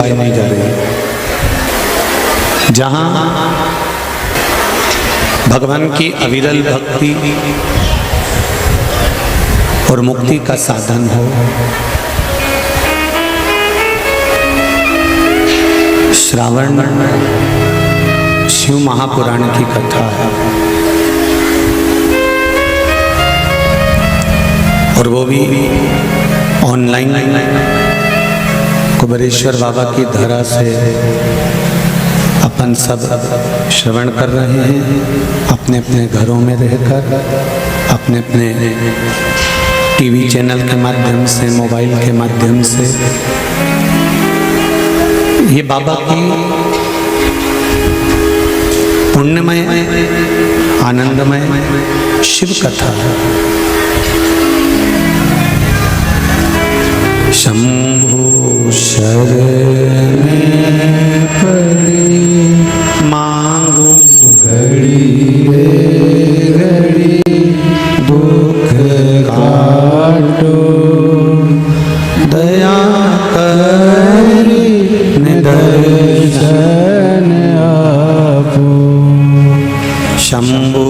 नहीं जा रही, जहाँ भगवान की अविरल भक्ति और मुक्ति का साधन हो। श्रावण शिव महापुराण की कथा है और वो भी ऑनलाइन कुबेरेश्वर बाबा की धरा से अपन सब श्रवण कर रहे हैं, अपने अपने घरों में रहकर, अपने अपने टीवी चैनल के माध्यम से, मोबाइल के माध्यम से। ये बाबा की पुण्यमय आनंदमय शिव कथा है। शंभु शरण पड़ी मांगू घड़ी घड़ी दुख काटो दया करी निदर्शन आपो। शंभु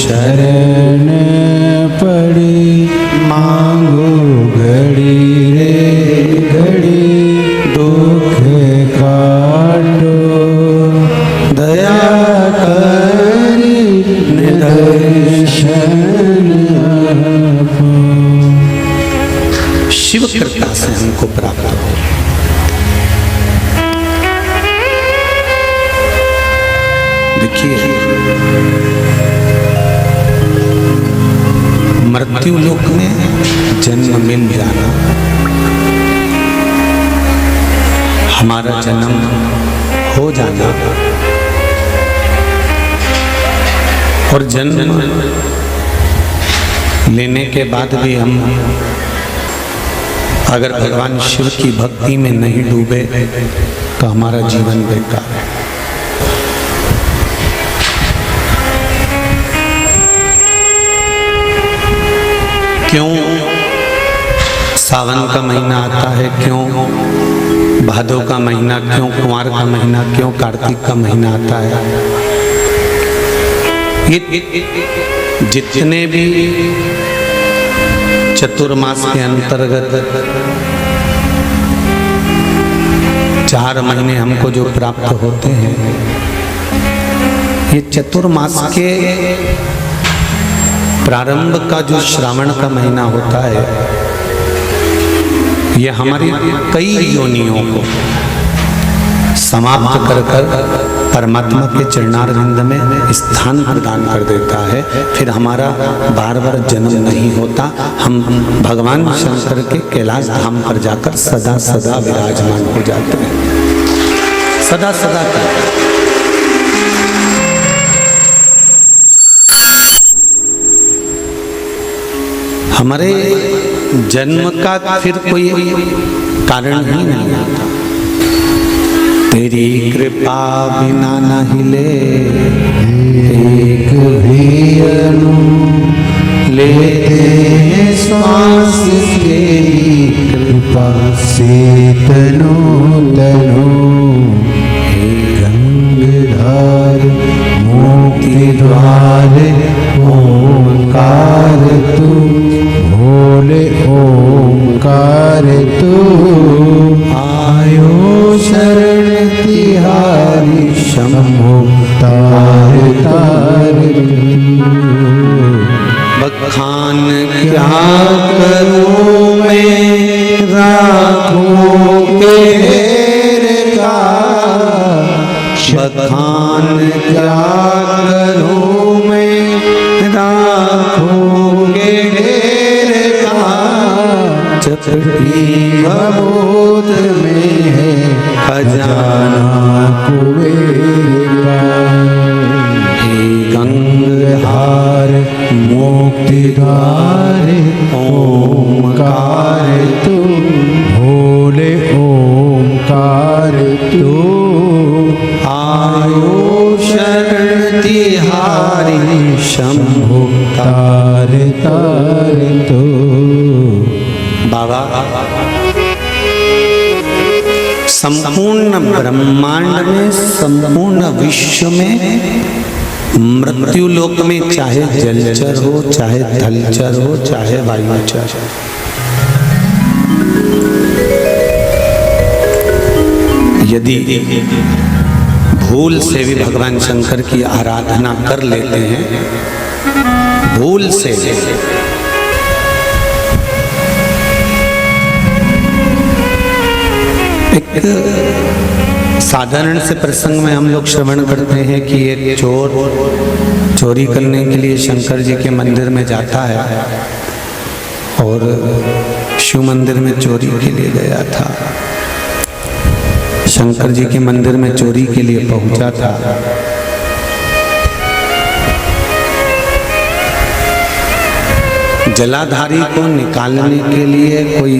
शरण पड़ी मांगो घड़ी दुख काटो दया करी निदर्शन आपो। शिव कृपा से हमको प्राप्त हो। देखिए, मृत्यु लोक में जन्म मिल जाना, हमारा जन्म हो जाना और जन्म लेने के बाद भी हम अगर भगवान शिव की भक्ति में नहीं डूबे तो हमारा जीवन बेकार है। क्यों सावन का महीना आता है, क्यों भादो का महीना, क्यों कुंवार का महीना, क्यों कार्तिक का महीना आता है? ये जितने भी चतुर्मास के अंतर्गत 4 महीने हमको जो प्राप्त होते हैं, ये चतुर्मास के प्रारंभ का जो श्रावण का महीना होता है, ये हमारी कई योनियों को समाप्त कर कर परमात्मा के चरणारविंद में स्थान प्रदान कर देता है। फिर हमारा बार बार जन्म नहीं होता, हम भगवान शंकर के कैलाश धाम पर जाकर सदा सदा विराजमान हो जाते हैं। सदा सदा का हमारे जन्म का फिर कोई कारण ही नहीं आता। तेरी कृपा बिना न हिले एक भी अणु, लेते हैं श्वास तेरी कृपा से तनु तनु। हे गंगाधार मोक्ति द्वार ओंकार तू, भोले ओंकार तू। आयो शरण तिहारी शंभु तार तार। बखान क्या करूं मैं राखूं के ढेर का, बखान क्या करूं मैं राखूं के ढेर का। चपटी भभूत में है खजाना कुबेर का। हे गंगाधार मोक्ति द्वार ओंकार तू, भोले ओंकार तू। आयो शरण तिहारी शंभु तार तार तू। बाबा संपूर्ण ब्रह्मांड में, संपूर्ण विश्व में, मृत्यु लोक में, चाहे जलचर हो, चाहे थलचर हो, चाहे वायुचर, यदि भूल से भी भगवान शंकर की आराधना कर लेते हैं, भूल से, एक साधारण से प्रसंग में हम लोग श्रवण करते हैं कि एक चोर चोरी करने के लिए शंकर जी के मंदिर में जाता है और शिव मंदिर में चोरी के लिए गया था। शंकर जी के मंदिर में चोरी के लिए पहुंचा था। जलाधारी को निकालने के लिए कोई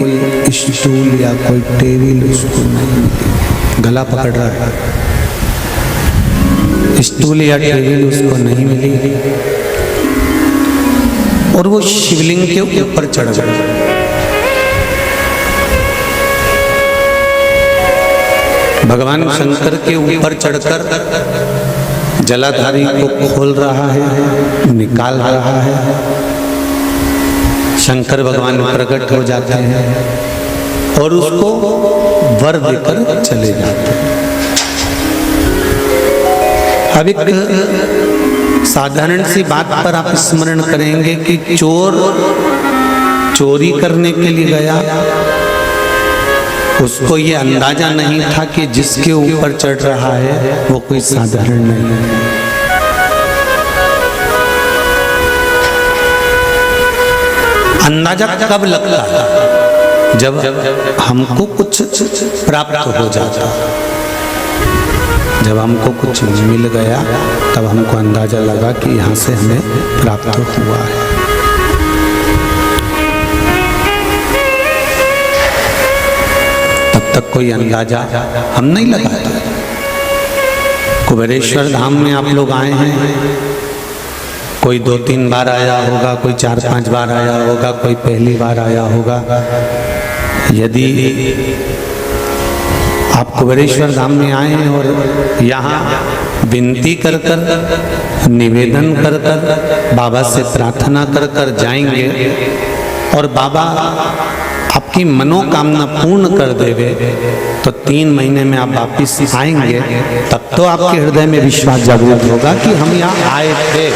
स्टूल या कोई टेबल उसको नहीं मिली, गला पकड़ रहा है, स्टूल या टेबल उसको नहीं मिली और वो शिवलिंग के ऊपर चढ़ गया। भगवान शंकर के ऊपर चढ़कर जलाधारी को खोल रहा है, निकाल रहा है। शंकर भगवान प्रकट हो जाते हैं और उसको वर देकर चले जाते हैं। अब एक साधारण सी बात पर आप स्मरण करेंगे कि चोर चोरी करने के लिए गया, उसको ये अंदाजा नहीं था कि जिसके ऊपर चढ़ रहा है वो कोई साधारण नहीं है। अंदाजा कब लगता है? जब हमको कुछ प्राप्त हो जाता, जब हमको कुछ मिल गया तब हमको अंदाजा लगा कि यहाँ से हमें प्राप्त हुआ है। तब तक कोई अंदाजा हम नहीं लगाते। कुबेरेश्वर धाम में आप लोग आए हैं, कोई 2-3 बार आया होगा, कोई 4-5 बार आया होगा, कोई पहली बार आया होगा। यदि आप कुबेरेश्वर धाम में आए हैं और यहाँ विनती कर कर, निवेदन कर कर, बाबा से प्रार्थना कर कर जाएंगे और बाबा आपकी मनोकामना पूर्ण कर देवे तो 3 महीने में आप वापिस आएंगे। तब तो आपके हृदय में विश्वास जागृत होगा कि हम यहाँ आए थे।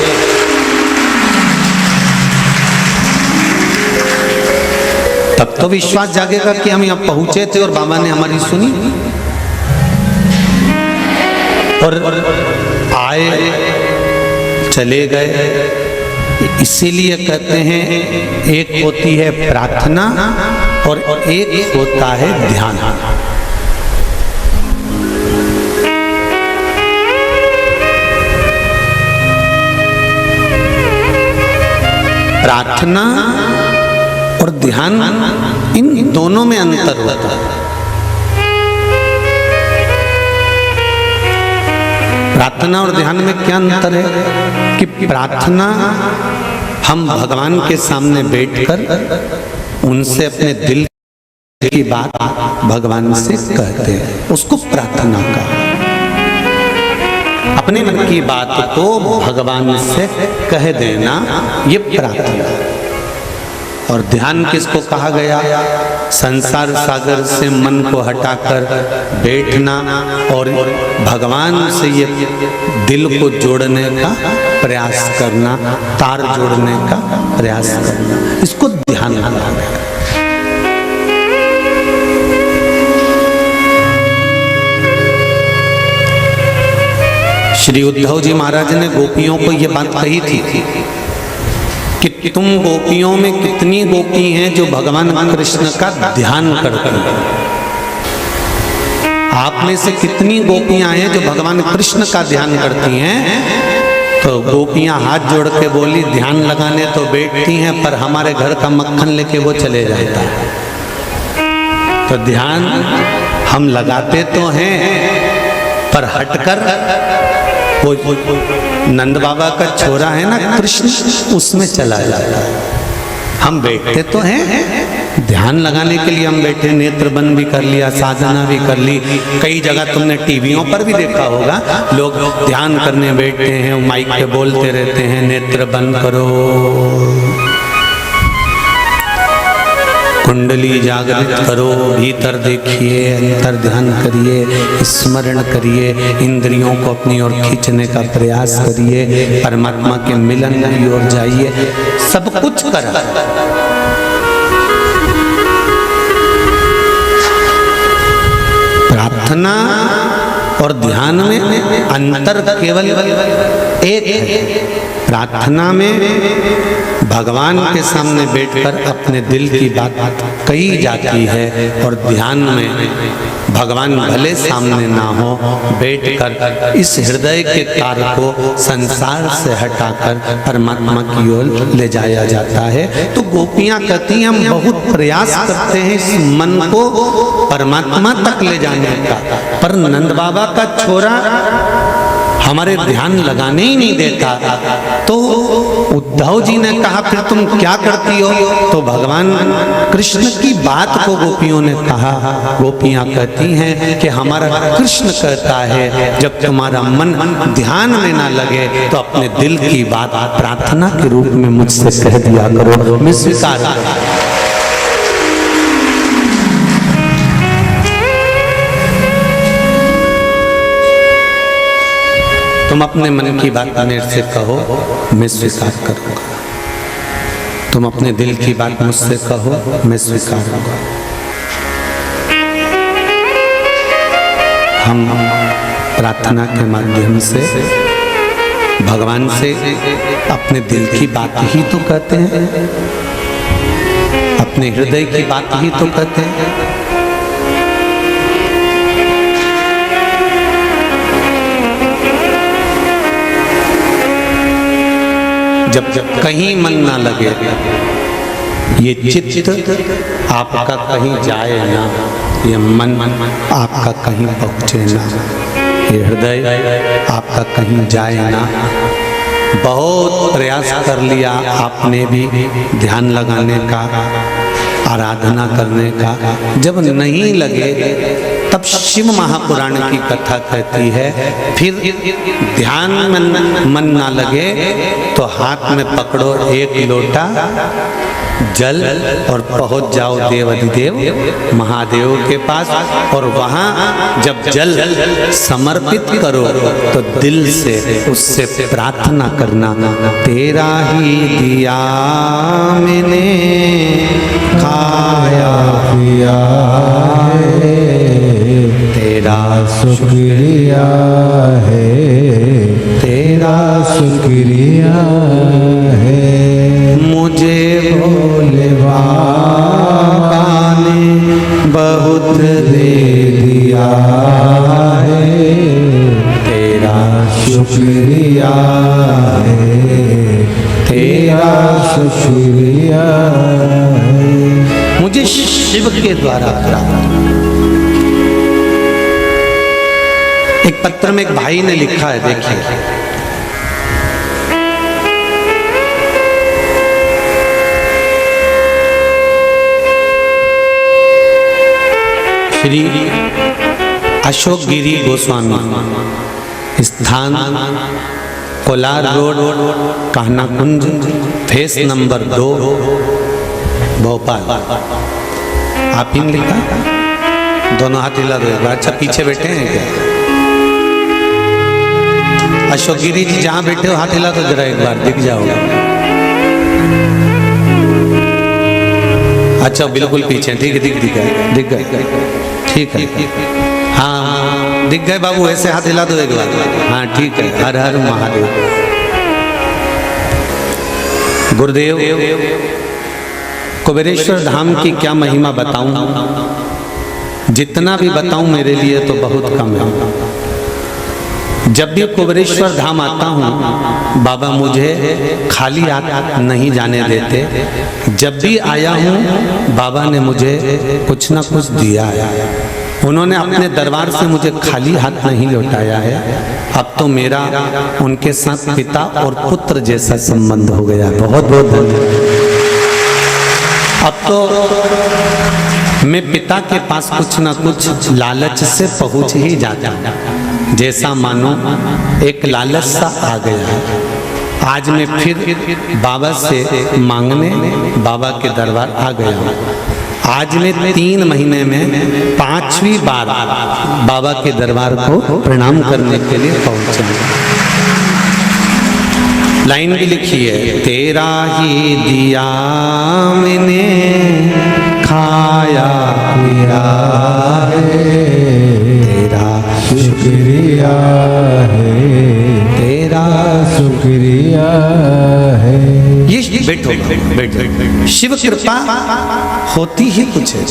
तब तो विश्वास जागेगा कि हम यहाँ पहुंचे थे और बाबा ने हमारी सुनी और आए चले गए। इसीलिए कहते हैं एक होती है प्रार्थना और एक होता है ध्यान। प्रार्थना और ध्यान, इन दोनों में अंतर होता है। प्रार्थना और ध्यान में क्या अंतर है कि प्रार्थना हम भगवान के सामने बैठकर उनसे अपने दिल की बात भगवान से कहते हैं, उसको प्रार्थना का। अपने मन की बात को भगवान से कह देना, ये प्रार्थना। और ध्यान किसको कहा गया? संसार सागर से मन को हटाकर बैठना और भगवान से ये दिल को जोड़ने का प्रयास करना, तार जोड़ने का प्रयास करना, इसको ध्यान कहा गया। श्री उद्धव जी महाराज ने गोपियों को ये बात कही थी कि तुम गोपियों में कितनी गोपी हैं जो भगवान कृष्ण का ध्यान करती हैं। आप में से कितनी गोपियां हैं जो भगवान कृष्ण का ध्यान करती हैं? तो गोपियां हाथ जोड़ के बोली, ध्यान लगाने तो बैठती हैं पर हमारे घर का मक्खन लेके वो चले जाता है। तो ध्यान हम लगाते तो हैं पर हटकर, वो नंद बाबा का छोरा है ना कृष्ण, उसमें चला जाता है। हम बैठते तो हैं ध्यान लगाने के लिए हम बैठे, नेत्र बंद भी कर लिया, साधना भी कर ली। कई जगह तुमने टीवियों पर भी देखा होगा, लोग ध्यान करने बैठते हैं, माइक पे बोलते रहते हैं नेत्र बंद करो, कुंडली जागृत करो, भीतर देखिए, अंतर ध्यान करिए, स्मरण करिए, इंद्रियों को अपनी ओर खींचने का प्रयास करिए, परमात्मा के मिलन की ओर जाइए। सब कुछ करा, प्रार्थना और ध्यान में अंतर केवल एक है। प्रार्थना में भगवान के सामने बैठकर अपने दिल की बात कही जाती है, और ध्यान में भगवान भले सामने ना हो, बैठकर इस हृदय के तार को संसार से हटाकर परमात्मा की ओर ले जाया जाता है। तो गोपियां कहती हैं हम बहुत प्रयास करते हैं इस मन को परमात्मा तक ले जाने का, पर नंद बाबा का छोरा हमारे ध्यान लगाने ही नहीं देता। तो उद्धव जी ने कहा फिर तुम क्या करती हो? तो भगवान कृष्ण की बात को गोपियों ने कहा। गोपियां कहती हैं कि हमारा कृष्ण कहता है जब तुम्हारा मन ध्यान में ना लगे तो अपने दिल की बात प्रार्थना के रूप में मुझसे कह दिया करो, मैं स्वीकार करूं। तुम अपने मन की बात मेरे से कहो, मैं स्वीकार करूंगा। तुम अपने दिल की बात मुझसे कहो, मैं स्वीकार करूंगा। हम प्रार्थना के माध्यम से भगवान से अपने दिल की बात ही तो कहते हैं, अपने हृदय की बात ही तो कहते हैं। जब कहीं मन ना लगे, ये चित्त आपका कहीं जाए ना, ये मन आपका कहीं पहुँचे ना, ये हृदय आपका कहीं जाए ना। बहुत प्रयास कर लिया आपने भी ध्यान लगाने का, आराधना करने का, जब नहीं लगे तब शिव महापुराण की कथा कहती है फिर ध्यान मन ना लगे तो हाथ में पकड़ो एक लोटा जल और पहुंच जाओ देवाधिदेव महादेव के पास, और वहां जब जल समर्पित करो तो दिल से उससे प्रार्थना करना, तेरा ही दिया मैंने खाया पिया तेरा शुक्रिया है, तेरा शुक्रिया है, मुझे भोले बाबा ने बहुत दे दिया है, तेरा शुक्रिया है, तेरा शुक्रिया है, मुझे शिव के द्वारा प्राप्त। एक पत्र में एक भाई ने लिखा है, देखिए, श्री अशोक गिरी गोस्वामी, स्थान कोलार रोड, कहना कुंज, फेस नंबर 2, भोपाल। आप ही ने लिखा, दोनों हाथ हिला दो एक बार। अच्छा, पीछे बैठे हैं क्या? अशोक गिरी जी जहां बैठे हो हाथ हिला तो जरा एक बार, दिख जाओगे। अच्छा, बिल्कुल पीछे, ठीक है, दिख गए, दिख गए, ठीक है, हाँ दिख गए बाबू, ऐसे हाथ हिला दो एक बार, हाँ ठीक है। हर हर महादेव। गुरुदेव, कुबेरेश्वर धाम की क्या महिमा बताऊं, जितना भी बताऊं मेरे लिए तो बहुत कम है। जब भी कुबेरेश्वर धाम आता हूँ बाबा मुझे खाली हाथ नहीं जाने देते। जब भी आया हूँ बाबा ने मुझे कुछ ना कुछ दिया है। उन्होंने अपने दरबार से मुझे खाली हाथ नहीं लौटाया है। अब तो मेरा उनके साथ पिता और पुत्र जैसा संबंध हो गया। बहुत बहुत धन्यवाद। अब तो मैं पिता के पास कुछ ना कुछ लालच से पहुंच ही जाता हूं, जैसा मानो एक लालच सा आ गया है। आज मैं फिर बाबा से मांगने बाबा के दरबार आ गया हूं। आज मैं 3 महीने में 5वीं बार बाबा के दरबार को प्रणाम करने के लिए पहुंचा। लाइन भी लिखी है, तेरा ही दिया मैंने खाया पिया है, तेरा शुक्रिया है, तेरा शुक्रिया है। ये बैठो बैठो। शिव कृपा होती ही कुछ है,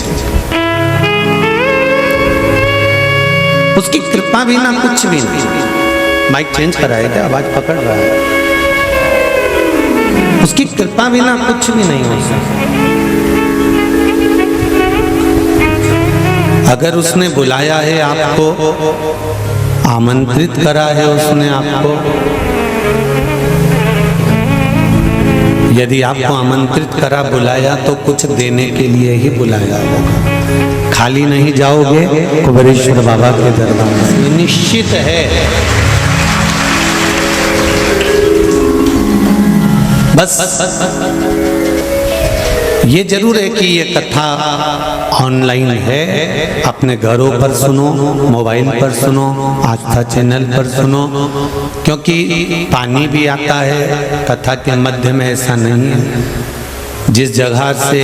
उसकी कृपा बिना कुछ भी नहीं। माइक चेंज कराया क्या, आवाज पकड़ रहा है। उसकी कृपा बिना कुछ भी नहीं हो सकता। अगर उसने बुलाया है आपको, आमंत्रित करा है उसने आपको, यदि आपको आमंत्रित करा बुलाया तो कुछ देने के लिए ही बुलाया होगा। खाली नहीं जाओगे कुबेरेश्वर बाबा के दरबार में, निश्चित है। बस ये जरूर है कि ये कथा ऑनलाइन है, अपने घरों पर सुनो, मोबाइल पर सुनो, आस्था चैनल पर सुनो, क्योंकि पानी भी आता है कथा के मध्य में। ऐसा नहीं है, जिस जगह से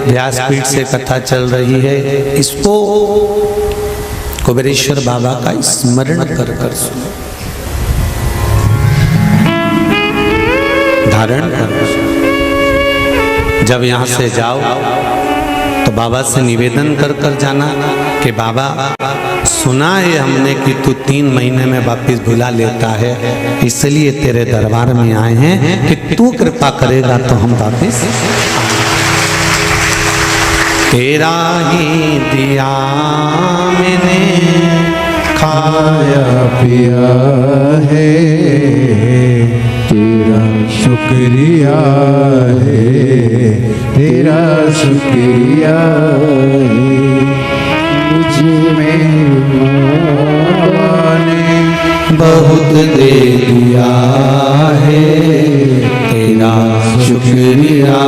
व्यासपीठ से कथा चल रही है, इसको कुबेरेश्वर बाबा का स्मरण कर कर सुनो, धारण कर। जब यहाँ से जाओ तो बाबा से निवेदन कर कर जाना कि बाबा सुना है हमने कि तू 3 महीने में वापिस बुला लेता है, इसलिए तेरे दरबार में आए हैं कि तू कृपा करेगा तो हम वापिस। तेरा ही दिया मैंने खाया पिया है, तेरा शुक्रिया है, तेरा शुक्रिया है। मुझ में माँ ने बहुत दे दिया है, तेरा शुक्रिया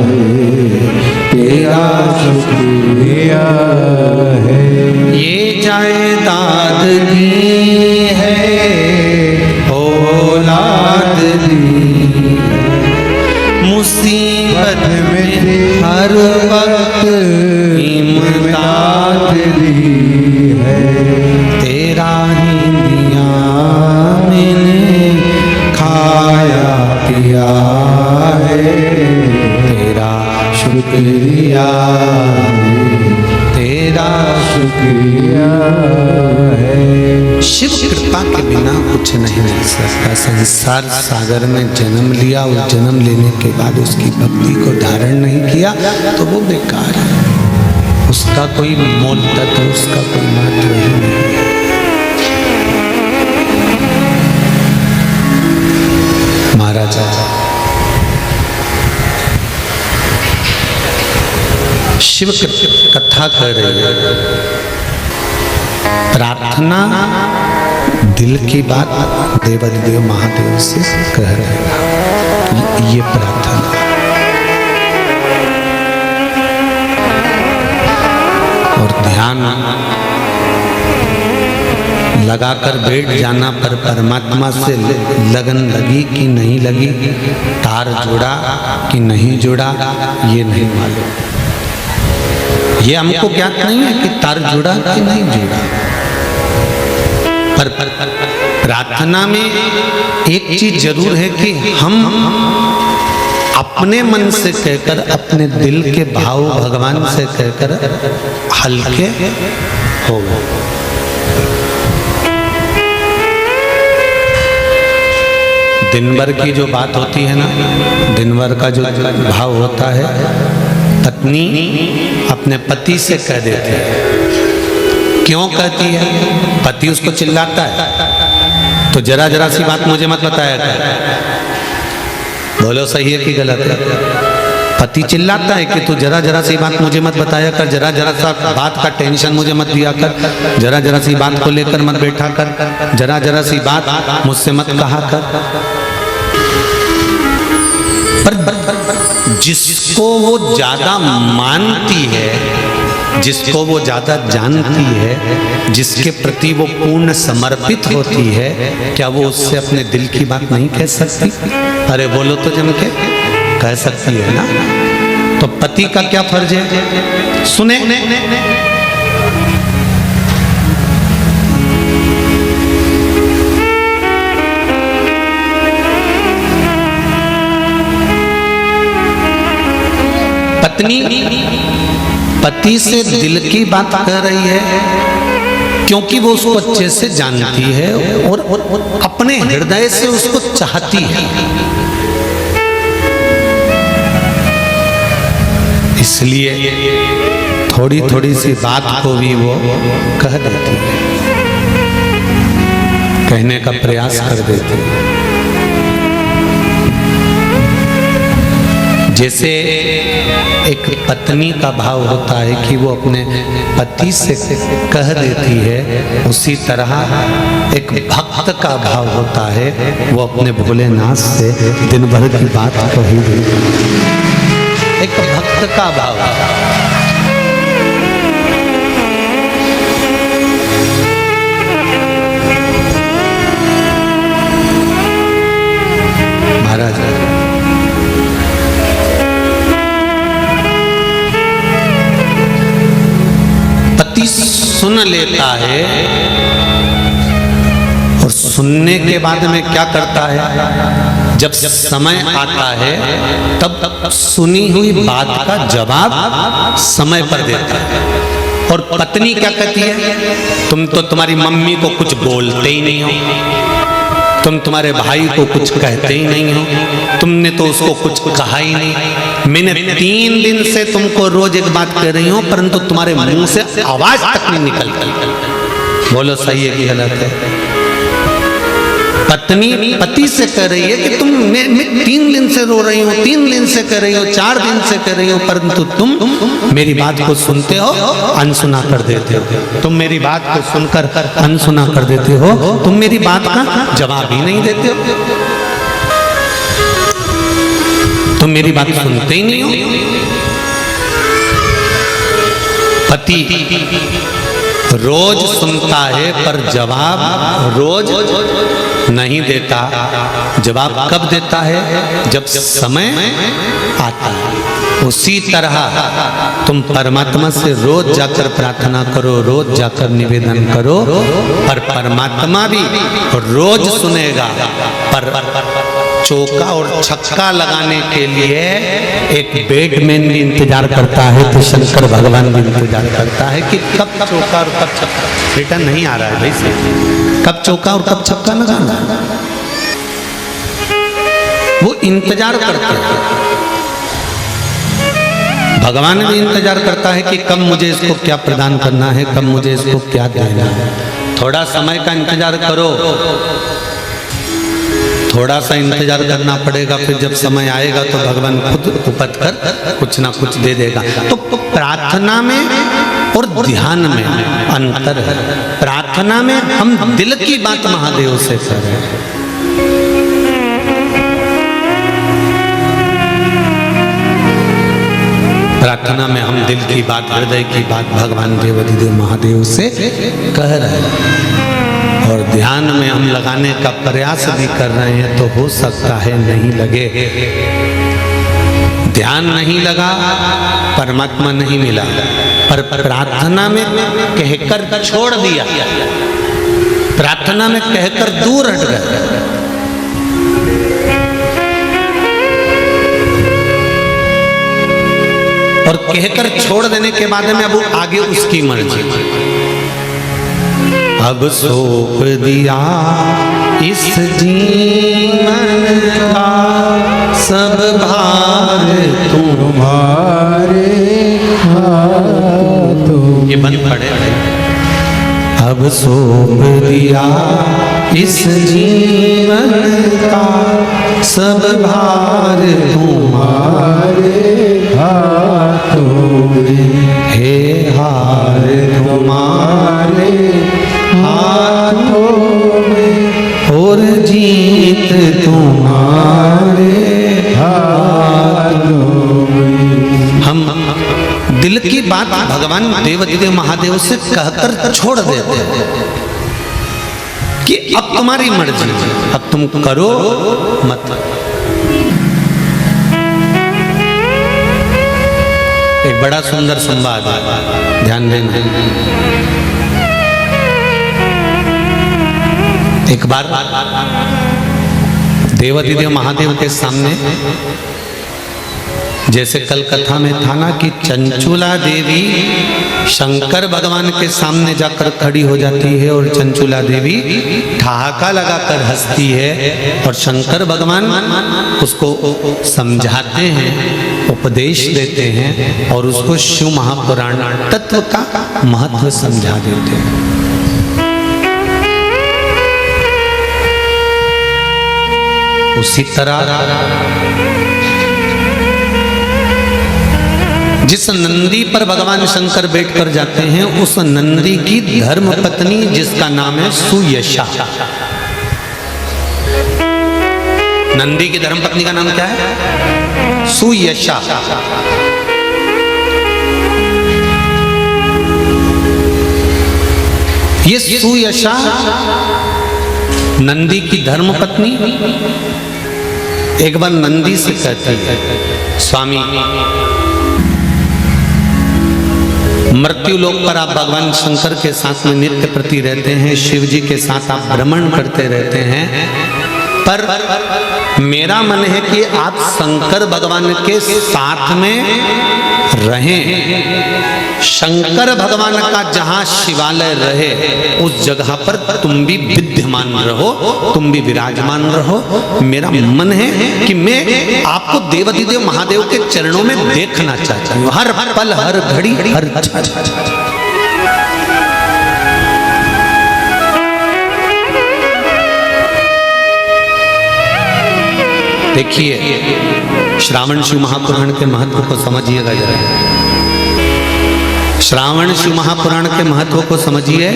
है, तेरा शुक्रिया है। ये जायदाद दी है, औलाद दी, मुसीबत में हर वक्त इमदाद दी है। तेरा ही दिया मैंने खाया पिया है, तेरा शुक्रिया है, तेरा शुक्रिया है। शिव कृपा के बिना कुछ नहीं मिल सकता। संसार सागर में जन्म लिया और जन्म लेने के बाद उसकी भक्ति को धारण नहीं किया तो वो बेकार है, उसका कोई मोल तत्व, उसका कोई महत्व ही नहीं है। महाराजा शिव कथा कर रही है, प्रार्थना दिल की बात देवाधिदेव महादेव से कह रहे हैं। ये प्रार्थना और ध्यान लगाकर बैठ जाना पर परमात्मा से लगन लगी कि नहीं लगी, तार जुड़ा कि नहीं जुड़ा, ये नहीं मालूम। ये हमको ज्ञात नहीं है कि तार जुड़ा कि नहीं जुड़ा, पर प्रार्थना में एक चीज जरूर है कि हम अपने मन से कहकर, अपने दिल के भाव भगवान से कहकर हल्के हो गए। दिन भर की जो बात होती है ना, दिन भर का जो भाव होता है, पत्नी अपने पति से कह देती है। क्यों कहती है? पति उसको चिल्लाता है तो जरा जरा सी बात मुझे मत बताया कर, बोलो सही है कि गलत है। पति चिल्लाता है कि तू जरा जरा सी बात मुझे मत बताया कर, जरा जरा सा बात का टेंशन मुझे मत दिया कर, जरा जरा सी बात को लेकर मत बैठा कर, जरा जरा सी बात मुझसे मत कहा कर। पर जिसको वो ज्यादा मानती है, जिसको वो ज्यादा जानती है, जिसके प्रति वो पूर्ण समर्पित होती है, क्या वो उससे अपने दिल की बात नहीं कह सकती? अरे बोलो तो जम के, कह सकती है ना। तो पति का क्या फर्ज है? सुने, पत्नी पति से दिल की बात कर रही है क्योंकि वो उसको अच्छे से जानती है और अपने हृदय से उसको चाहती है, इसलिए थोड़ी थोड़ी सी बात को भी वो कह देती है, कहने का प्रयास कर देती है। जैसे एक पत्नी का भाव होता है कि वो अपने पति से कह देती है, उसी तरह एक भक्त का भाव होता है, वो अपने भोलेनाथ से दिन भर की बात कही देती है। एक भक्त का भाव महाराज, पति सुन लेता है और सुनने के बाद में क्या करता है, जब समय आता है तब सुनी हुई बात का जवाब समय पर देता है। और पत्नी क्या कहती है, तुम तो तुम्हारी मम्मी को कुछ बोलते ही नहीं हो, तुम तुम्हारे भाई को कुछ कहते ही नहीं हो, तुमने तो उसको कुछ कहा ही नहीं, मैंने 3 दिन से तुमको रोज एक बात कह रही हूं परंतु तुम्हारे मुंह से आवाज तक नहीं निकलती। बोलो सही है कि गलत है? पत्नी पति से कह रही है कि तुम मैं 3 दिन से रो रही हूँ, 3 दिन से कह रही हूँ, 4 दिन से कह रही हूँ, परंतु तुम मेरी बात को सुनते हो, अनसुना कर देते हो। तुम मेरी बात को सुनकर अनसुना कर देते हो, तुम मेरी बात का जवाब ही नहीं देते हो, तुम मेरी बात सुनते ही नहीं हो। पति रोज सुनता है पर जवाब रोज नहीं देता। जवाब कब देता है? जब समय आता है। उसी तरह तुम परमात्मा से रोज जाकर प्रार्थना करो, रोज जाकर निवेदन करो, पर परमात्मा भी रोज सुनेगा। पर चौका और छक्का लगाने के लिए एक बैटमैन भी इंतजार करता है, तो शंकर भगवान भी इंतजार करता है कि कब चौका और कब छक्का। रिटर्न नहीं आ रहा है भाई से, कब चौका और कब छक्का लगाना, वो इंतजार करते हैं। भगवान भी इंतजार करता है कि कब मुझे इसको क्या प्रदान करना है, कब मुझे इसको क्या देना है। थोड़ा समय का इंतजार करो, थोड़ा सा इंतजार करना पड़ेगा, फिर जब समय आएगा तो भगवान खुद उपत कर कुछ ना कुछ दे देगा। तो प्रार्थना में और ध्यान में अंतर है। प्रार्थना में हम दिल की बात महादेव से करें, प्रार्थना में हम दिल की बात, हृदय की बात भगवान देवाधिदेव महादेव से कह रहे हैं। और ध्यान में हम लगाने का प्रयास भी कर रहे हैं, तो हो सकता है नहीं लगे। ध्यान नहीं लगा, परमात्मा नहीं मिला, पर प्रार्थना में कहकर छोड़ दिया, प्रार्थना में कहकर दूर हट गए। और कहकर छोड़ देने के बाद में अब आगे उसकी मर्जी। अब सौंप दिया इस जीवन का सब भार तुम्हारे हाथों। ये बंद पड़े। अब सौंप दिया इस जीवन का सब भार तुम्हारे हाथों में, हे हार तुम्हारे हाथों में, और जीत तुम्हारे हाथों में। हम दिल की बात भगवान देवाधिदेव महादेव से कहकर छोड़ देते हैं कि अब तुम्हारी मर्जी, अब तुम करो मत। एक बड़ा सुंदर संवाद, ध्यान देना। एक बार देवाधिदेव महादेव के सामने, जैसे कल कथा में था ना कि चंचुला देवी शंकर भगवान के सामने जाकर खड़ी हो जाती है और चंचुला देवी ठहाका लगाकर हंसती है और शंकर भगवान उसको समझाते हैं, उपदेश देते हैं और उसको शिव महापुराण तत्व का महत्व समझा देते हैं। उसी तरह जिस नंदी पर भगवान शंकर बैठकर जाते हैं, उस नंदी की धर्म पत्नी जिसका नाम है सुयशा। नंदी की धर्म पत्नी का नाम क्या है? सुयशा। ये सुयशा नंदी की धर्म पत्नी एक बार नंदी से कहती है, स्वामी मृत्यु लोक पर आप भगवान शंकर के साथ में नित्य प्रति रहते हैं, शिव जी के साथ आप भ्रमण करते रहते हैं, पर मेरा मन है कि आप शंकर भगवान के साथ में रहें। शंकर भगवान का जहां शिवालय रहे उस जगह पर तुम भी विद्यमान रहो, तुम भी विराजमान रहो। मेरा मन है कि मैं आपको देवाधिदेव महादेव के चरणों में देखना चाहता हूं, हर पल, हर घड़ी, हर देखिए, श्रावण शिव महापुराण के महत्व को समझिएगा जरा। श्रावण शिव महापुराण के महत्व को समझिए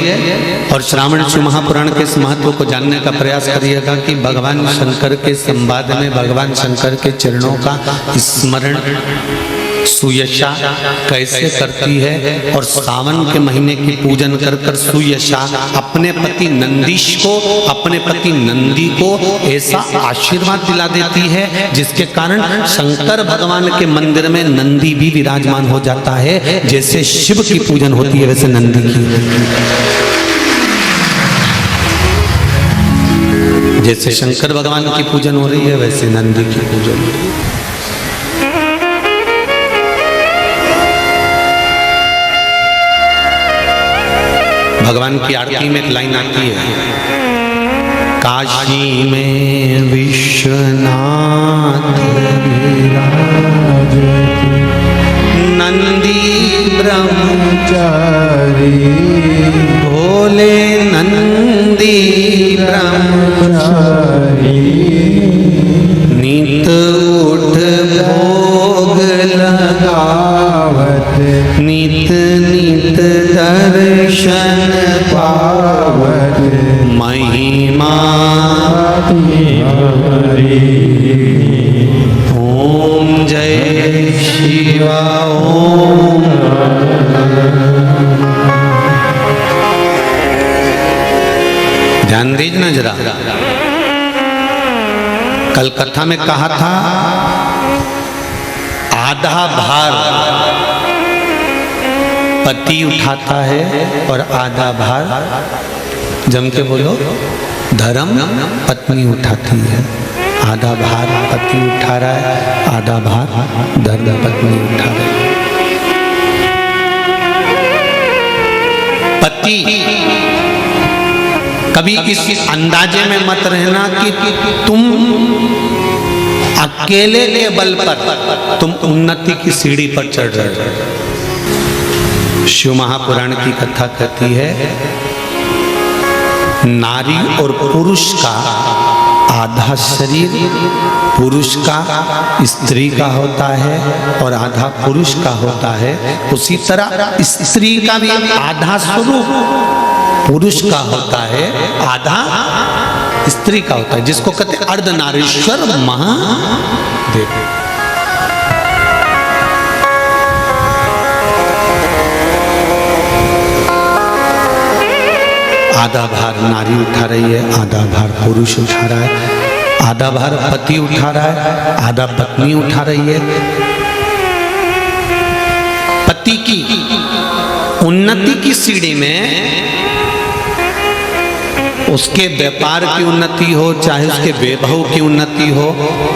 और श्रावण शिव महापुराण के इस महत्व को जानने का प्रयास करिएगा कि भगवान शंकर के संवाद में भगवान शंकर के चरणों का स्मरण सुयशा कैसे करती है और सावन के महीने की पूजन कर कर सुयशा अपने पति नंदीश को, अपने पति नंदी को ऐसा आशीर्वाद दिला देती है जिसके कारण शंकर भगवान के मंदिर में नंदी भी विराजमान हो जाता है। जैसे शिव की पूजन होती है वैसे नंदी की, जैसे शंकर भगवान की पूजन हो रही है वैसे नंदी की पूजन हो रही है। भगवान की आरती में एक लाइन आती है, काशी में विश्वनाथ नंदी ब्रह्मचारी, भोले नंदी ब्रह्मचारी, नित उठ भोग लगावत, नित नित दर्शन पावत, महिमा ओम जय शिवा ओम। ध्यान दीजिए जरा, कल कथा में कहा था आधा भार पति उठाता है और आधा भार, जम के बोलो, धर्म पत्नी उठाती है। आधा भार पति उठा रहा है, आधा भार धर्म पत्नी उठा रही है। पति कभी इस अंदाजे में मत रहना कि तुम अकेले के बल पर तुम उन्नति की सीढ़ी पर चढ़ रहे हो। शिव महापुराण की कथा कहती है नारी और पुरुष का आधा शरीर पुरुष का स्त्री का होता है और आधा पुरुष का होता है, उसी तरह स्त्री का भी आधा स्वरूप पुरुष का होता है, आधा स्त्री का होता है, जिसको कहते हैं अर्धनारीश्वर महादेव। आधा भार नारी उठा रही है, आधा भार पुरुष उठा रहा है, आधा भार पति उठा रहा है, आधा पत्नी उठा रही है। पति की उन्नति की सीढ़ी में उसके व्यापार की उन्नति हो, चाहे उसके वैभव की उन्नति हो,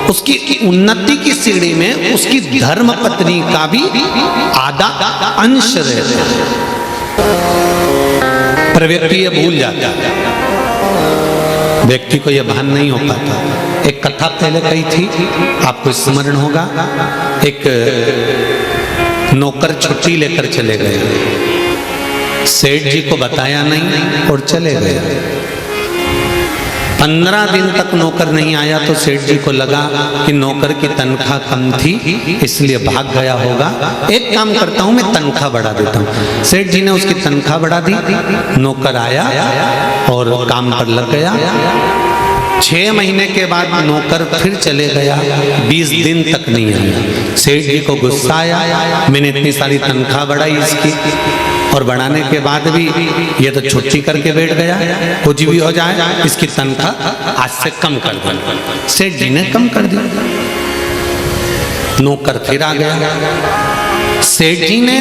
उसकी उन्नति की सीढ़ी में उसकी धर्म पत्नी का भी आधा अंश रहता है। पर व्यक्ति ये भूल जाता है, व्यक्ति को यह भान नहीं हो पाता। एक कथा पहले कही थी, आपको स्मरण होगा। एक नौकर छुट्टी लेकर चले गए, सेठ जी को बताया नहीं और चले गए। 15 दिन तक नौकर नहीं आया तो सेठ जी को लगा कि नौकर की तनख्वाह कम थी, इसलिए भाग गया होगा। एक काम करता हूं, मैं तनख्वाह बढ़ा देता हूं। सेठ जी ने उसकी तनख्वाह बढ़ा दी, नौकर आया और काम पर लग गया। 6 महीने के बाद नौकर फिर चले गया, 20 दिन तक नहीं आया। सेठ जी को गुस्सा आया, मैंने इतनी सारी तनख्वाह बढ़ाई इसकी, और बढ़ाने के बाद भी ये तो छुट्टी करके बैठ गया, कुछ भी हो जाए इसकी तनख्वाह आज से कम कर दो। सेठ जी ने कम कर दी। नौकर फिर आ गया। सेठ जी ने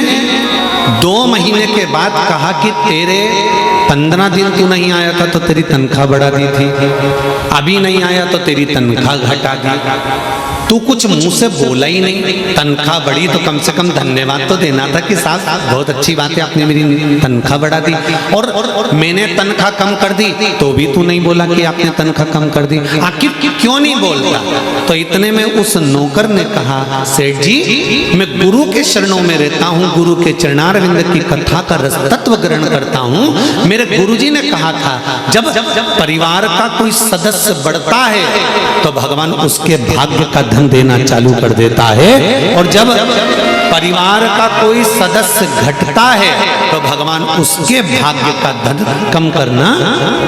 2 महीने के बाद कहा कि तेरे 15 दिन तू नहीं आया था तो तेरी तनख्वाह बढ़ा दी थी, अभी नहीं आया तो तेरी तनख्वाह घटा दी। तू कुछ मुंह से बोला ही नहीं, तनख्वाह बढ़ी तो कम से कम धन्यवाद तो देना था कि साहब बहुत अच्छी बात है, आपने मेरी तनख्वाह बढ़ा दी। और मैंने तनख्वाह कम कर दी तो भी तू नहीं बोला कि आपने तनख्वाह कम कर दी, आखिर क्यों नहीं बोलता? तो इतने में उस नौकर ने कहा, सेठ जी मैं गुरु के शरणों में रहता हूँ, गुरु के चरणारविंद की कथा का रस तत्व ग्रहण करता हूँ। मेरे गुरुजी ने कहा था जब परिवार का कोई सदस्य बढ़ता है तो भगवान उसके भाग्य का देना चालू कर देता है, और जब परिवार का कोई सदस्य घटता है तो भगवान उसके भाग्य का धन कम करना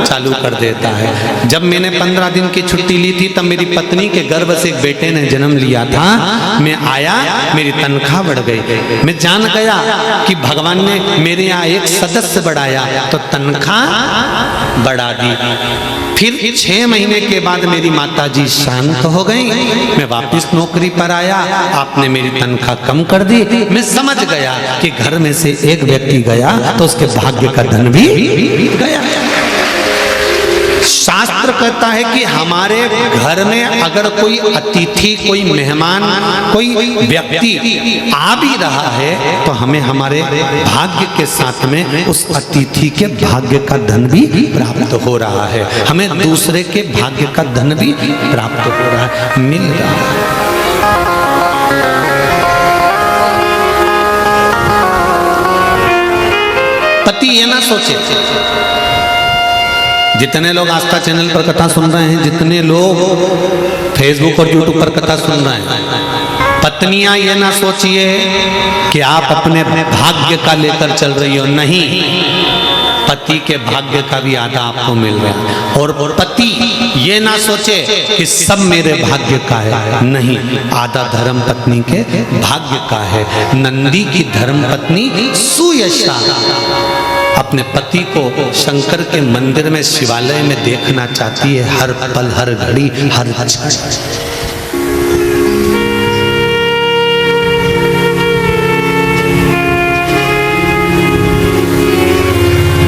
चालू कर देता है। जब मैंने 15 दिन की छुट्टी ली थी तब मेरी पत्नी के गर्भ से एक बेटे ने जन्म लिया था। मैं आया, मेरी तनख्वाह बढ़ गई। मैं जान गया कि भगवान ने मेरे यहाँ एक सदस्य बढ़ाया तो तनख्वाह बढ़ा दी। फिर 6 महीने के बाद मेरी माताजी शांत हो गई, मैं वापस नौकरी पर आया, आपने मेरी तनख्वाह कम कर दी। मैं समझ गया कि घर में से एक व्यक्ति गया तो उसके भाग्य का धन भी गया। शास्त्र कहता है कि हमारे घर में अगर कोई अतिथि, कोई मेहमान, कोई व्यक्ति आ भी रहा है तो हमें हमारे भाग्य के साथ में उस अतिथि के भाग्य का धन भी प्राप्त हो रहा है, हमें दूसरे के भाग्य का धन भी प्राप्त हो रहा है, मिल रहा है। पति ये ना सोचे, जितने लोग आस्था चैनल पर कथा सुन रहे हैं, जितने लोग फेसबुक और यूट्यूब पर कथा सुन रहे हैं, पत्नियां ये ना सोचिए कि आप अपने भाग्य का लेकर चल रही हो, नहीं, पति के भाग्य का भी आधा आपको मिल रहा है। और पति ये ना सोचे कि सब मेरे भाग्य का है, नहीं, आधा धर्म पत्नी के भाग्य का है। नंदी की धर्म पत्नी सुयशा अपने पति को शंकर के मंदिर में, शिवालय में देखना चाहती है, हर पल, हर घड़ी, हर क्षण।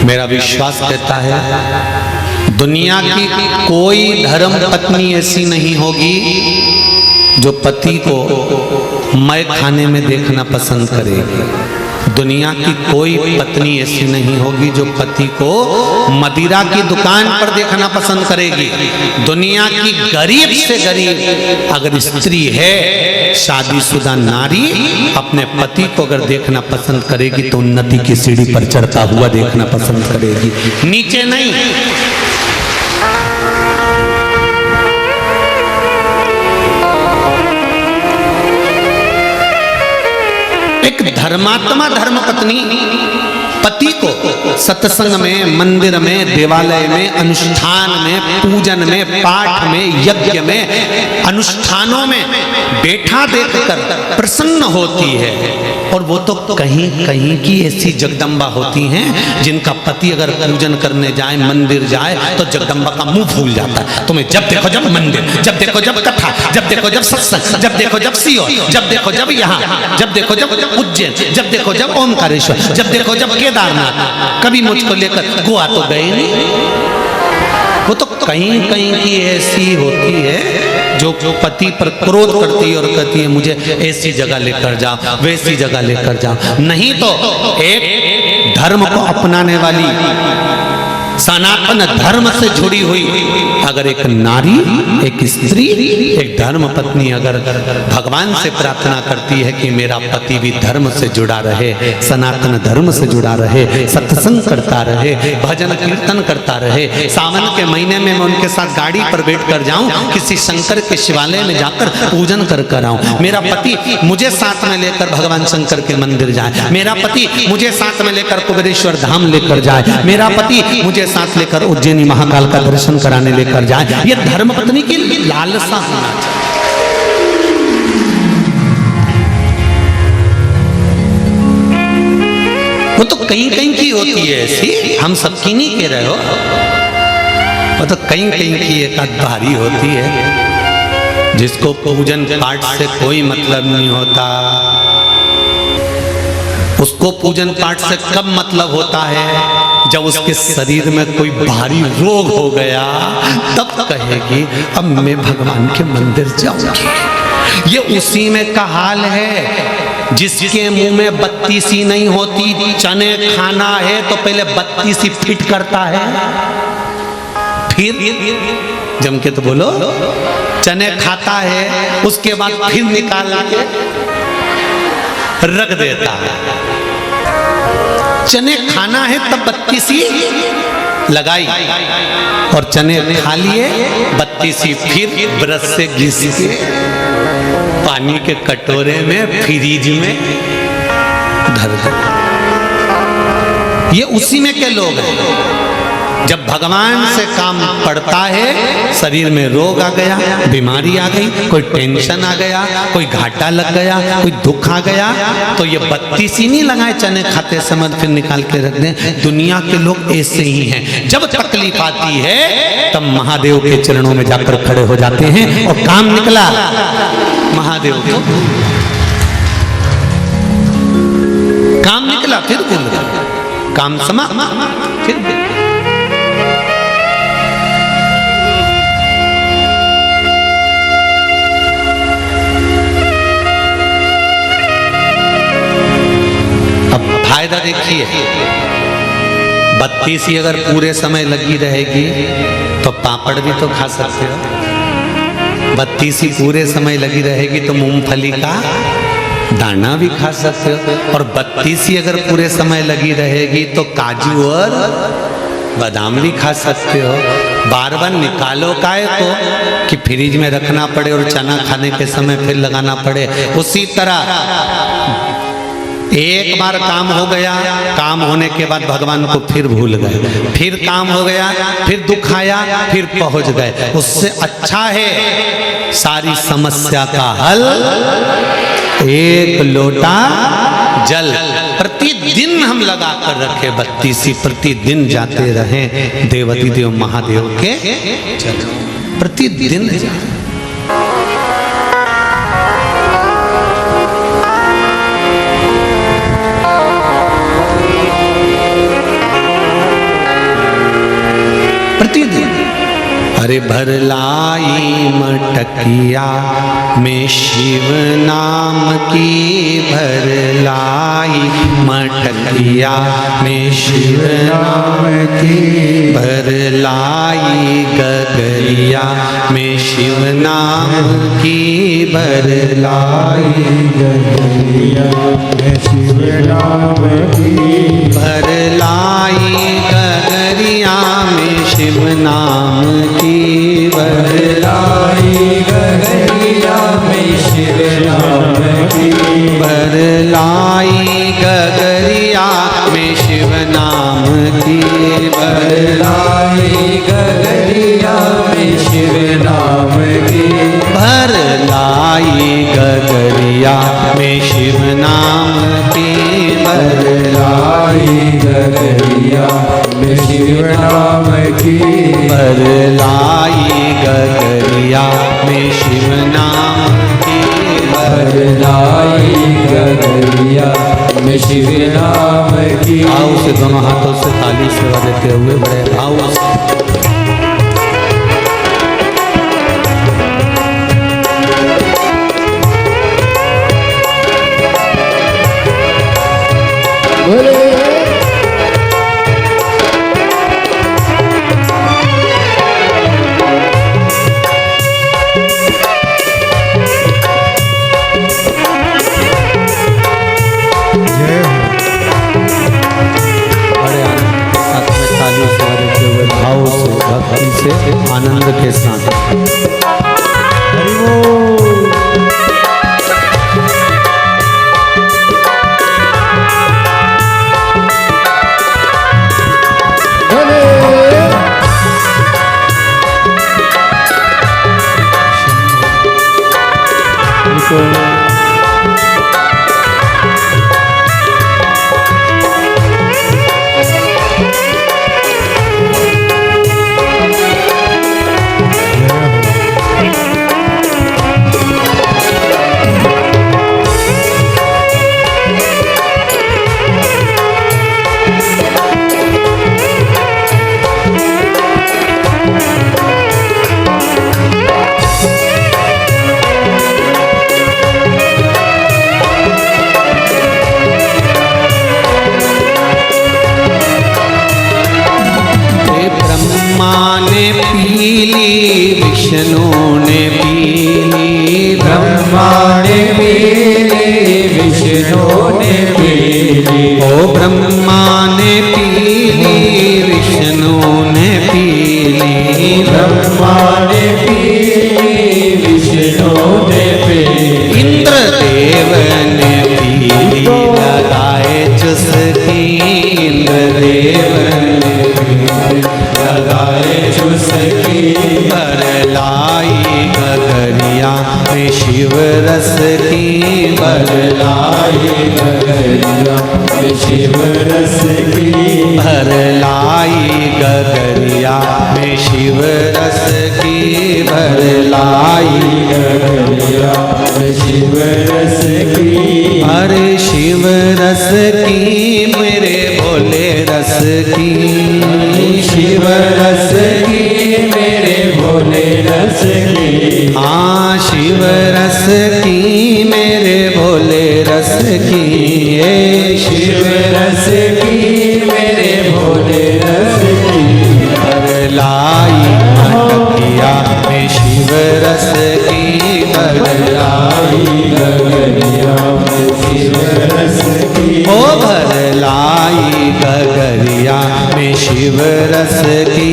मेरा विश्वास कहता है दुनिया की कोई धर्म पत्नी ऐसी नहीं होगी जो पति को मैं खाने में देखना पसंद करेगी। दुनिया की कोई पत्नी ऐसी नहीं होगी जो पति को मदिरा की दुकान पर देखना पसंद करेगी। दुनिया की गरीब से गरीब अगर स्त्री है, शादीशुदा नारी, अपने पति को अगर देखना पसंद करेगी तो उन्नति की सीढ़ी पर चढ़ता हुआ देखना पसंद करेगी, नीचे नहीं। धर्मात्मा धर्मपत्नी पति को सत्संग में, मंदिर में, देवालय में, अनुष्ठान में, पूजन में, पाठ में, यज्ञ में, अनुष्ठानों में बैठा देखकर प्रसन्न होती है। और वो तो कहीं कहीं की ऐसी जगदम्बा होती हैं जिनका पति अगर पूजन करने जाए, मंदिर जाए, तो जगदम्बा का मुंह फूल जाता है। तुम्हें जब देखो जब मंदिर, जब देखो जब कथा, जब देखो जब सत्संग, जब देखो जब सीओ, जब देखो जब यहाँ, जब देखो जब उज्जैन, जब देखो जब ओमकारेश्वर, जब देखो जब केदारनाथ। कभी मुझको लेकर गोवा तो गए नहीं। वो तो कहीं कहीं की ऐसी होती है जो पति पर क्रोध करती है और कहती है मुझे ऐसी जगह लेकर जाओ, वैसी जगह लेकर जाओ। नहीं तो एक धर्म को अपनाने वाली, सनातन धर्म से जुड़ी हुई अगर एक नारी, एक स्त्री, एक धर्म पत्नी अगर भगवान से प्रार्थना करती है कि मेरा पति भी धर्म से जुड़ा रहे, सनातन धर्म से जुड़ा रहे, सत्संग करता रहे, भजन कीर्तन करता रहे, सावन के महीने में मैं उनके साथ गाड़ी पर बैठ कर जाऊं, किसी शंकर के शिवालय में जाकर पूजन कर कर आऊं, मेरा पति मुझे साथ में लेकर भगवान शंकर के मंदिर जाए, मेरा पति मुझे साथ में लेकर कुबेरेश्वर धाम लेकर जाए, मेरा पति मुझे साथ लेकर उज्जैनी महाकाल का दर्शन कराने लेकर जाए। ये धर्मपत्नी की लालसा होना चाहिए। वो तो कहीं कहीं की होती है ऐसी, हम सबकी नहीं कह रहे हो। वो तो कहीं कहीं की एक भारी होती है जिसको पूजन पाठ से कोई मतलब नहीं होता। उसको पूजन पाठ से कब मतलब होता है? जब उसके शरीर में कोई भारी रोग हो गया, तब कहेगी अब मैं भगवान के मंदिर जाऊंगी। ये उसी में का हाल है जिसके मुंह में बत्ती सी नहीं होती। चने खाना है तो पहले बत्ती सी फिट करता है, फिर जम के तो बोलो, चने खाता है उसके बाद फिर निकाल के रख देता है। चने खाना है तब बत्ती सी लगाई और चने खा लिए, बत्ती सी फिर ब्रश से घिस के पानी के कटोरे में फ्रिज में धर दे। ये उसी में के लोग हैं। जब भगवान से काम पड़ता है, शरीर में रोग आ गया, बीमारी आ गई, कोई टेंशन आ गया, कोई घाटा लग गया, कोई दुख आ गया, तो ये बत्ती सी नहीं लगाए चने खाते समय फिर निकाल के रख दें। दुनिया के लोग ऐसे ही हैं। जब तकलीफ आती है तब महादेव के चरणों में जाकर खड़े हो जाते हैं और काम निकला महादेव को, काम निकला फिर बोल काम समा फिर फायदा देखिए, बत्ती सी अगर पूरे समय लगी रहेगी तो पापड़ भी तो खा सकते हो। बत्ती सी पूरे समय लगी रहेगी तो मूंगफली का दाना भी खा सकते हो। और बत्ती सी अगर पूरे समय लगी रहेगी तो काजू और बादाम भी खा सकते हो। बार बार निकालो काहे को कि फ्रिज में रखना पड़े और चना खाने के समय फिर लगाना पड़े। उसी तरह एक बार काम हो गया, काम होने के बाद भगवान को फिर भूल गए, फिर काम हो गया, फिर दुख आया, फिर पहुंच गए। उससे अच्छा है सारी समस्या का हल एक लोटा जल प्रतिदिन हम लगा कर रखे, बत्ती सी प्रतिदिन जाते रहे देवती देव महादेव के प्रतिदिन जाते। अरे भर लाई मटकिया में शिव नाम की, भर लाई मटकिया में शिव नाम की, भर लाई गगरिया में शिव नाम की, भर लाई गगरिया में शिव नाम की, भर लाई गगरिया में शिव नाम की, भर लाई गगरिया में शिव नाम की, भर लाई गगरिया में शिव नाम की बरलाई गगरिया में शिव नाम की बरलाई गगरिया में शिव नाम की बरलाई गगरिया में शिव नाम की। भाव से दोनों हाथों से ताली सेवा देते हुए बड़े भाव से भक्ति से आनंद के साथ विष्णु ने पीली ब्रह्मा ने पीली विष्णु ने पीली ओ ब्रह्मा ने पीली विष्णु ने पीली ब्रह्मा ने पीली विष्णु ने पीली इंद्रदेव ने पीली लगाए चुस्की इंद्रदेव ने लगाए चुस्की बरलाई गगरिया में शिव रस की बरलाई गगरिया में शिव रस की भरलाई गगरिया में शिव रस की भरलाई गगरिया में शिव रस की अरे शिव रस की मेरे भोले रस की शिव रस की मेरे भोले रस की हाँ शिव रस की मेरे भोले रस की ए शिव रस की मेरे भोले रस की भरलाई गगरिया में शिव रस की भरलाई गगरिया में शिव रस की ओ भरलाई गगरिया में शिव रस की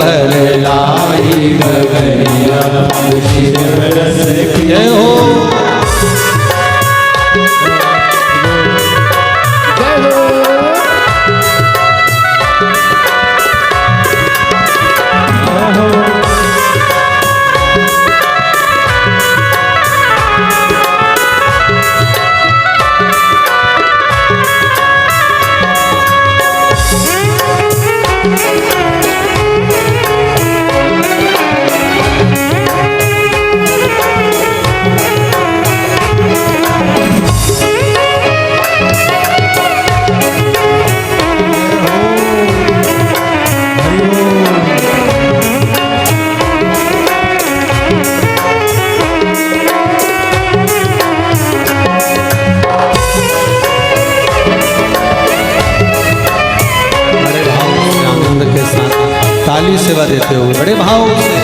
भरलाई गगरिया में शिव रस की जय हो ताली सेवा देते हुए बड़े भाव से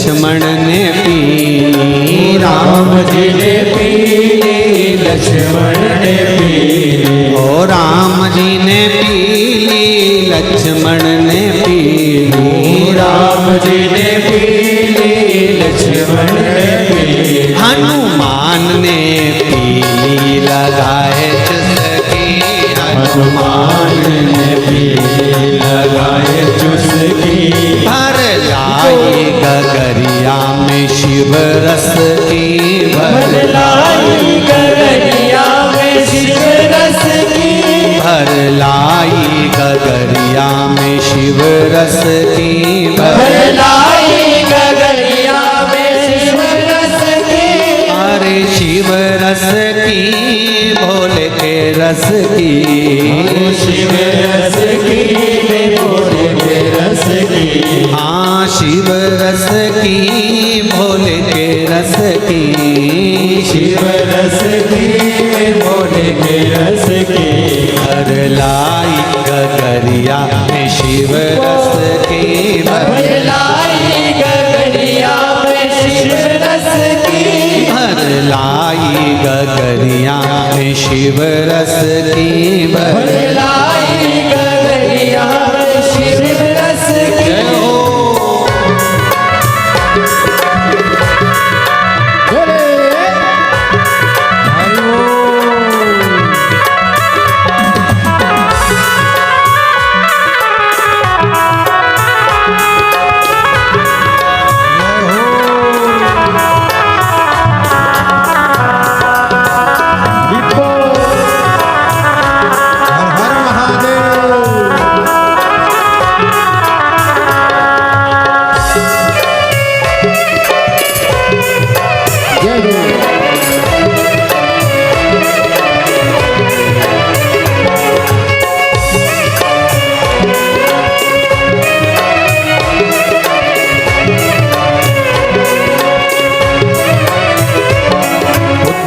लक्ष्मण ने पीली, राम जी ने पीली लक्ष्मण ने पीली, ओ राम जी ने पीली लक्ष्मण ने पीली, राम जी ने पीली लक्ष्मण ने पीली, हनुमान ने पीली लगाए चुस्की, हनुमान ने पीली लगाए चुस्की, भर लाई गगरिया में शिव रस की, भर लाई गगरिया में शिव रस की, भर लाई गगरिया में शिव रस की, भर लाई गगरिया में शिव रस की, अरे शिव रस की भोले के रस की, शिव रस की भोले के रस की, हाँ शिव रस की भोले के रस की, शिव रस की भोले के रस की, भर लाई गगरिया में शिव रस की, भर लाई गगरिया में शिव रस की, भर लाई गगरिया में शिव रस की, भर लाई गगरिया में शिव रस की। जय हो।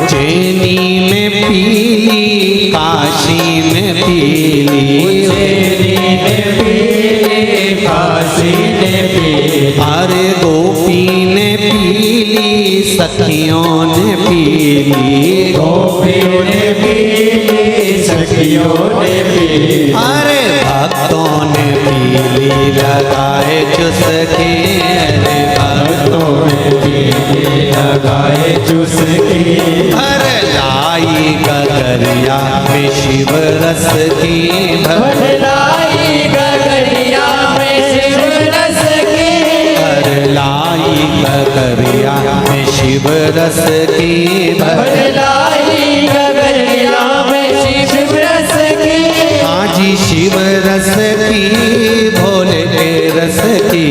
उज्जैनी में पीली, काशी में पीली, उज्जैनी में पीली, काशी ने पीली, अरे गोपी ने पीली, सखियों ने पीली, गोपियों ने पीली, सखियों ने पीली, अरे भक्तों ने पीली लगाए चुस्की, अरे भक्तों ने पीली लगाए चुस्की, भर लाई गगरिया में शिव रस की, भर लाई गगरिया में शिव रस की, भर लाई गगरिया में शिव रस की, भर लाई गगरिया में शिव रस की, हाँ जी शिव रस की भोले के रस की,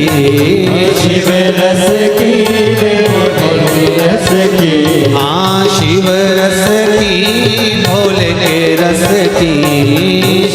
शिव रस की भोले रस की, हाँ शिव रस की भोले के रस की,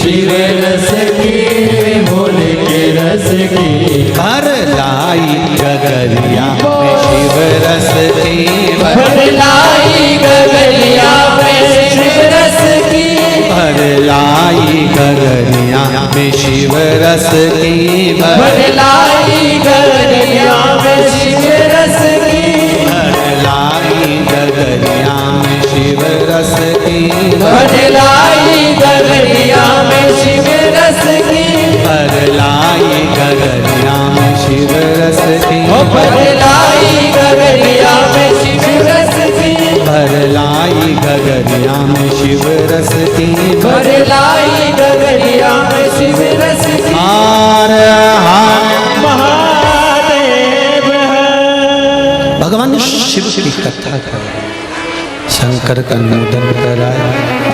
शिव रस की भोले के रस की, भर लाई गगरिया में शिव रस की, भर लाई गगरिया में शिव रस की, भर लाई गगरिया में शिव रस की, भर लाई गगरिया में शिव रस की, भर लाई गगरिया में शिव रस की, भर लाई गगरिया में शिव रस की, भर लाई गगरिया में शिव रस की, भर लाई गगरिया में शिव रस की, भर लाई गगरिया में शिव रस की, भर लाई गगरिया में शिव रस की। हार हार महादेव भगवान शिव की कथा कर शंकर का नूतन कराया।